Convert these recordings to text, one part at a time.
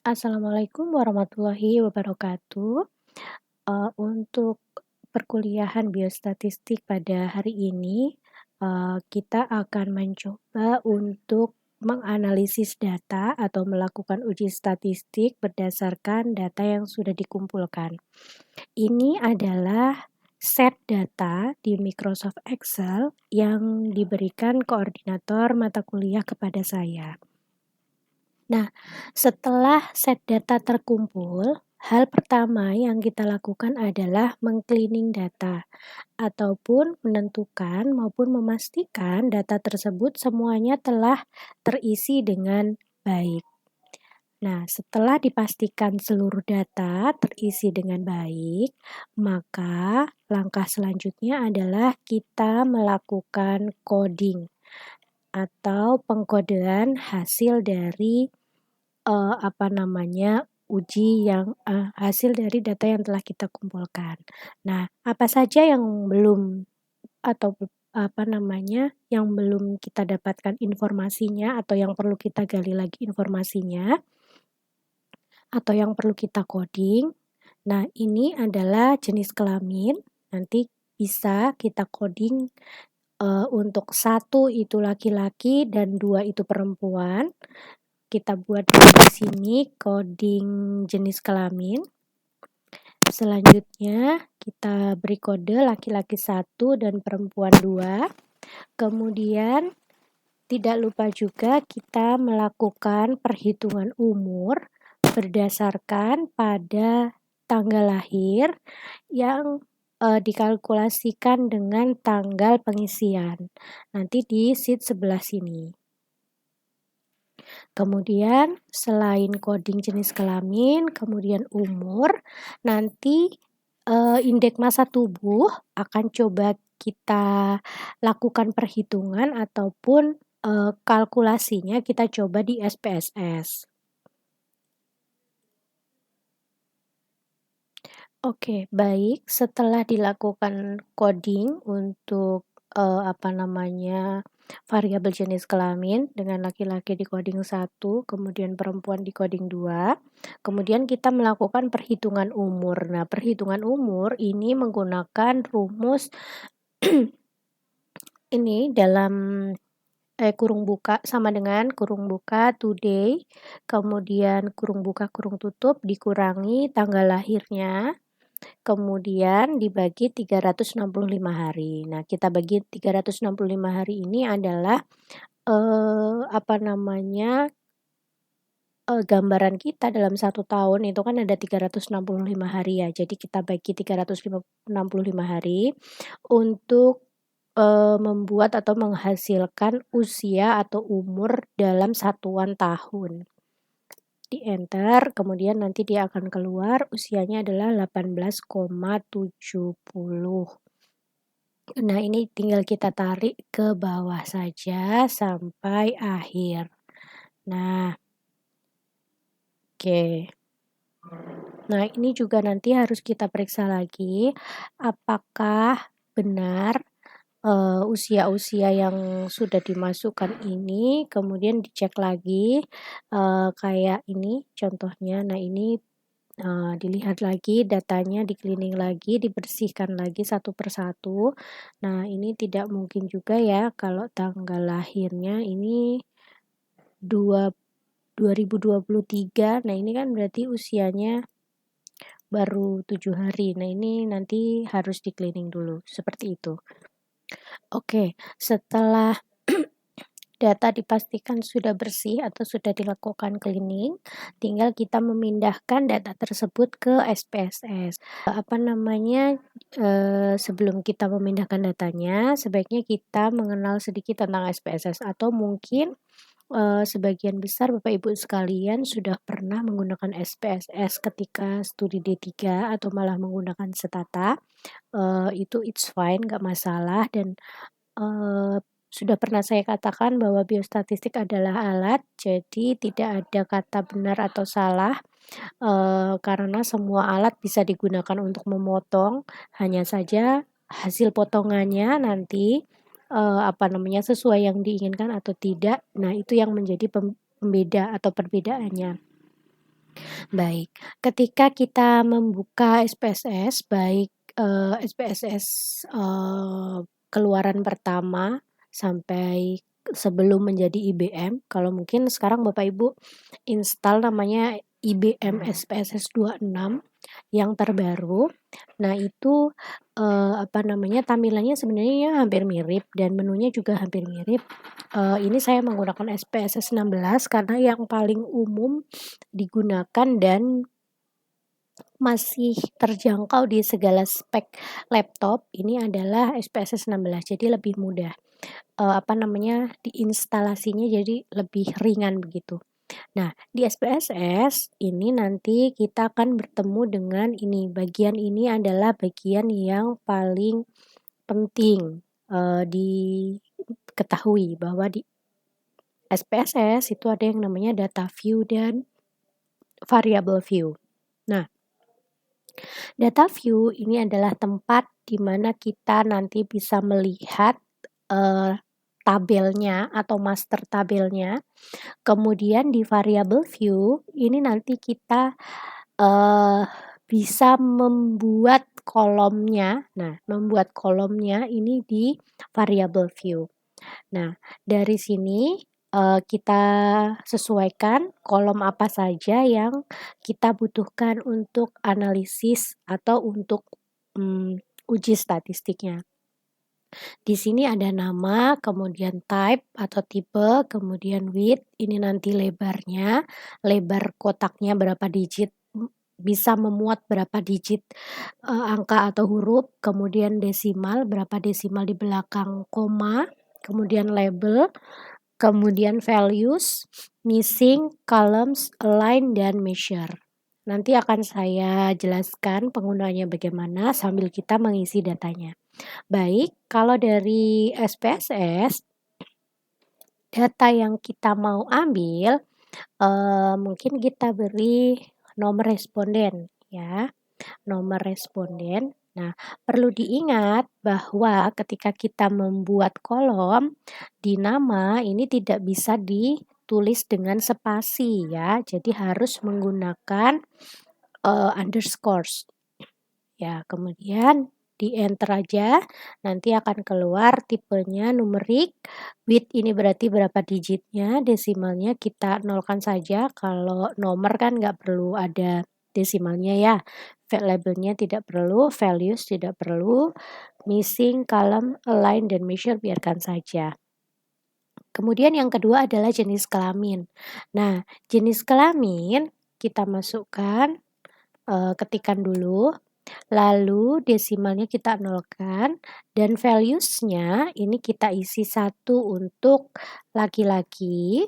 Assalamualaikum warahmatullahi wabarakatuh. Untuk perkuliahan biostatistik pada hari ini, kita akan mencoba untuk menganalisis data atau melakukan uji statistik berdasarkan data yang sudah dikumpulkan. Ini adalah set data di Microsoft Excel yang diberikan koordinator mata kuliah kepada saya. Nah, setelah set data terkumpul, hal pertama yang kita lakukan adalah meng-cleaning data ataupun menentukan maupun memastikan data tersebut semuanya telah terisi dengan baik. Nah, setelah dipastikan seluruh data terisi dengan baik, maka langkah selanjutnya adalah kita melakukan coding atau pengkodean hasil dari hasil dari data yang telah kita kumpulkan. Nah, apa saja yang belum atau yang belum kita dapatkan informasinya atau yang perlu kita gali lagi informasinya atau yang perlu kita coding. Nah, ini adalah jenis kelamin, nanti bisa kita coding untuk 1 itu laki-laki dan 2 itu perempuan. Kita buat di sini coding jenis kelamin. Selanjutnya kita beri kode laki-laki 1 dan perempuan 2. Kemudian tidak lupa juga kita melakukan perhitungan umur berdasarkan pada tanggal lahir yang dikalkulasikan dengan tanggal pengisian. Nanti di sheet sebelah sini. Kemudian selain coding jenis kelamin, kemudian umur, nanti indeks massa tubuh akan coba kita lakukan perhitungan ataupun kalkulasinya kita coba di SPSS. Oke, baik. Setelah dilakukan coding untuk variabel jenis kelamin dengan laki-laki di coding 1, kemudian perempuan di coding 2, kemudian kita melakukan perhitungan umur. Nah, perhitungan umur ini menggunakan rumus ini dalam kurung buka sama dengan kurung buka today, kemudian kurung buka kurung tutup dikurangi tanggal lahirnya, kemudian dibagi 365 hari. Nah, kita bagi 365 hari ini adalah gambaran kita dalam 1 tahun itu kan ada 365 hari ya. Jadi kita bagi 365 hari untuk membuat atau menghasilkan usia atau umur dalam satuan tahun. Di enter, kemudian nanti dia akan keluar usianya adalah 18,70. Nah, ini tinggal kita tarik ke bawah saja sampai akhir. Nah, oke. Nah, ini juga nanti harus kita periksa lagi apakah benar usia-usia yang sudah dimasukkan ini kemudian dicek lagi, kayak ini contohnya. Nah, ini dilihat lagi datanya, di-cleaning lagi, dibersihkan lagi satu persatu. Nah, ini tidak mungkin juga ya kalau tanggal lahirnya ini 2023. Nah, ini kan berarti usianya baru 7 hari. Nah, ini nanti harus di-cleaning dulu, seperti itu. Oke, setelah data dipastikan sudah bersih atau sudah dilakukan cleaning, tinggal kita memindahkan data tersebut ke SPSS. Sebelum kita memindahkan datanya, sebaiknya kita mengenal sedikit tentang SPSS atau mungkin sebagian besar Bapak Ibu sekalian sudah pernah menggunakan SPSS ketika studi D3 atau malah menggunakan Setata. Itu it's fine, nggak masalah dan sudah pernah saya katakan bahwa biostatistik adalah alat, jadi tidak ada kata benar atau salah, karena semua alat bisa digunakan untuk memotong, hanya saja hasil potongannya nanti, sesuai yang diinginkan atau tidak. Nah, itu yang menjadi pembeda atau perbedaannya. Baik, ketika kita membuka SPSS, baik, SPSS, keluaran pertama sampai sebelum menjadi IBM, kalau mungkin sekarang Bapak Ibu install namanya IBM SPSS 26 yang terbaru. Nah itu, apa namanya, tampilannya sebenarnya hampir mirip dan menunya juga hampir mirip. Ini saya menggunakan SPSS 16 karena yang paling umum digunakan dan masih terjangkau di segala spek laptop, ini adalah SPSS 16, jadi lebih mudah, apa namanya, diinstalasinya jadi lebih ringan begitu. Nah, di SPSS ini nanti kita akan bertemu dengan ini, bagian ini adalah bagian yang paling penting, diketahui bahwa di SPSS itu ada yang namanya data view dan variable view. Nah, data view ini adalah tempat di mana kita nanti bisa melihat, tabelnya atau master tabelnya. Kemudian di variable view ini nanti kita, eee, bisa membuat kolomnya. Nah, membuat kolomnya ini di variable view. Nah, dari sini, kita sesuaikan kolom apa saja yang kita butuhkan untuk analisis atau untuk, uji statistiknya. Di sini ada nama, kemudian type atau tipe, kemudian width, ini nanti lebarnya, lebar kotaknya berapa digit, bisa memuat berapa digit, angka atau huruf, kemudian desimal, berapa desimal di belakang koma, kemudian label, kemudian values, missing, columns, align, dan measure. Nanti akan saya jelaskan penggunaannya bagaimana sambil kita mengisi datanya. Baik, kalau dari SPSS, data yang kita mau ambil, mungkin kita beri nomor responden ya, nomor responden. Nah, perlu diingat bahwa ketika kita membuat kolom, di nama ini tidak bisa ditulis dengan spasi ya, jadi harus menggunakan, underscores. Ya, kemudian di-enter aja, nanti akan keluar tipenya numerik, width ini berarti berapa digitnya, desimalnya kita nolkan saja, kalau nomor kan nggak perlu ada desimalnya ya, labelnya tidak perlu, values tidak perlu, missing, column, align, dan measure biarkan saja. Kemudian yang kedua adalah jenis kelamin. Nah, jenis kelamin kita masukkan, ketikan dulu. Lalu desimalnya kita nolkan dan values-nya ini kita isi 1 untuk laki-laki,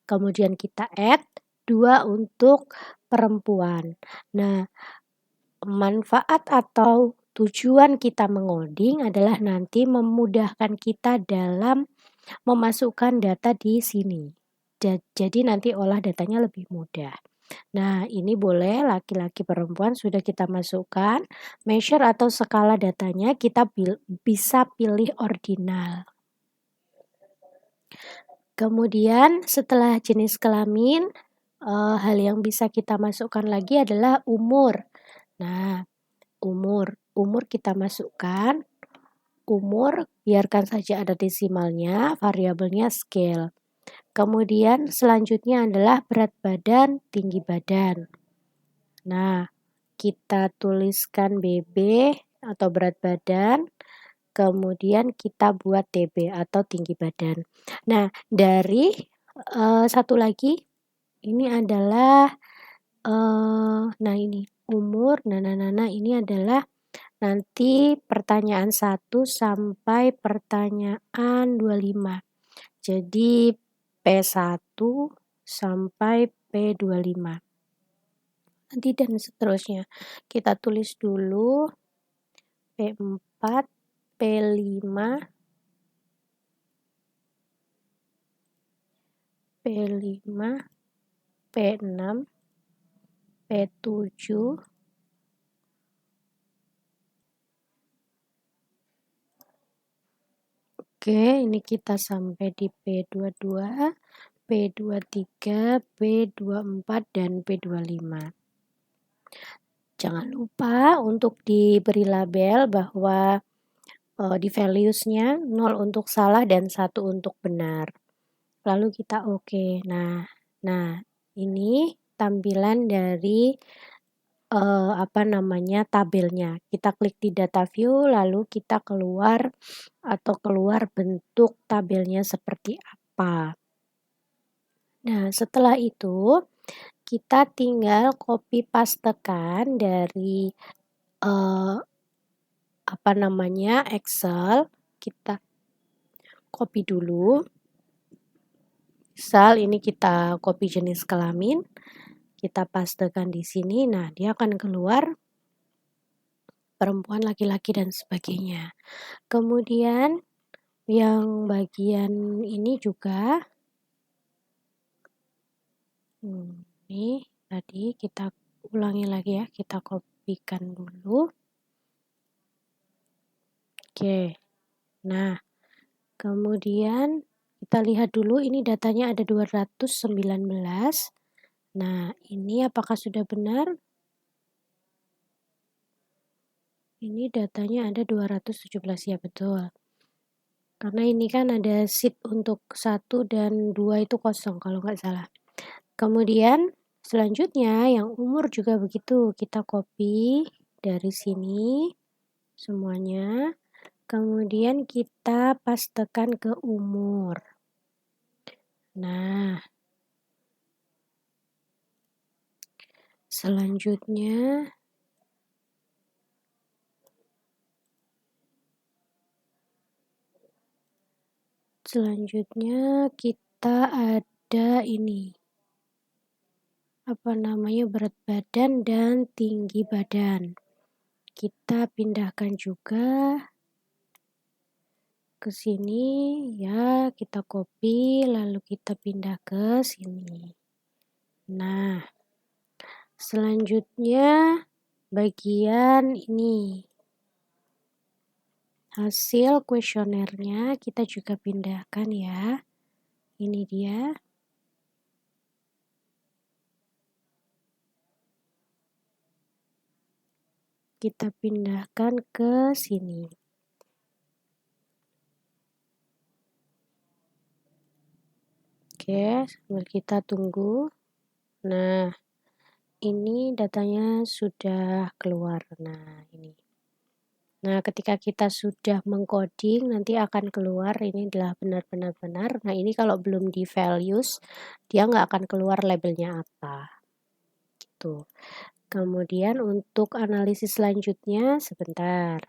kemudian kita add 2 untuk perempuan. Nah, manfaat atau tujuan kita mengoding adalah nanti memudahkan kita dalam memasukkan data di sini. Jadi nanti olah datanya lebih mudah. Nah, ini boleh laki-laki, perempuan sudah kita masukkan, measure atau skala datanya kita bisa pilih ordinal. Kemudian setelah jenis kelamin, hal yang bisa kita masukkan lagi adalah umur. Nah, umur kita masukkan, umur biarkan saja ada desimalnya, variabelnya scale. Kemudian selanjutnya adalah berat badan, tinggi badan. Nah, kita tuliskan BB atau berat badan, kemudian kita buat TB atau tinggi badan. Nah, dari, satu lagi, ini adalah, nah ini, umur, nah ini adalah nanti pertanyaan 1 sampai pertanyaan 25. Jadi P1 sampai P25. Nanti dan seterusnya. Kita tulis dulu P4, P5, P5, P6, P7, oke, ini kita sampai di P22, P23, P24, dan P25. Jangan lupa untuk diberi label bahwa di values-nya 0 untuk salah dan 1 untuk benar. Lalu kita oke. Nah, ini tampilan dari tabelnya. Kita klik di data view, lalu kita keluar bentuk tabelnya seperti apa. Nah, setelah itu kita tinggal copy pastekan dari Excel, kita copy dulu. Misal ini kita copy jenis kelamin, kita pastekan di sini. Nah, dia akan keluar perempuan, laki-laki, dan sebagainya. Kemudian yang bagian ini juga ini tadi kita ulangi lagi ya, kita kopikan dulu. Oke. Nah, kemudian kita lihat dulu ini datanya ada 219. Nah, ini apakah sudah benar? Ini datanya ada 217, ya betul. Karena ini kan ada sheet untuk 1 dan 2 itu kosong kalau nggak salah. Kemudian selanjutnya yang umur juga begitu, kita copy dari sini semuanya. Kemudian kita pastekan ke umur. Nah, selanjutnya kita ada ini. Berat badan dan tinggi badan. Kita pindahkan juga ke sini ya, kita copy lalu kita pindah ke sini. Nah, selanjutnya bagian ini. Hasil kuesionernya kita juga pindahkan ya. Ini dia. Kita pindahkan ke sini. Oke, sambil kita tunggu. Nah, ini datanya sudah keluar. Nah, ini. Nah, ketika kita sudah mengcoding, nanti akan keluar ini adalah benar-benar benar. Nah, ini kalau belum di values, dia nggak akan keluar labelnya apa. Gitu. Kemudian untuk analisis selanjutnya, sebentar.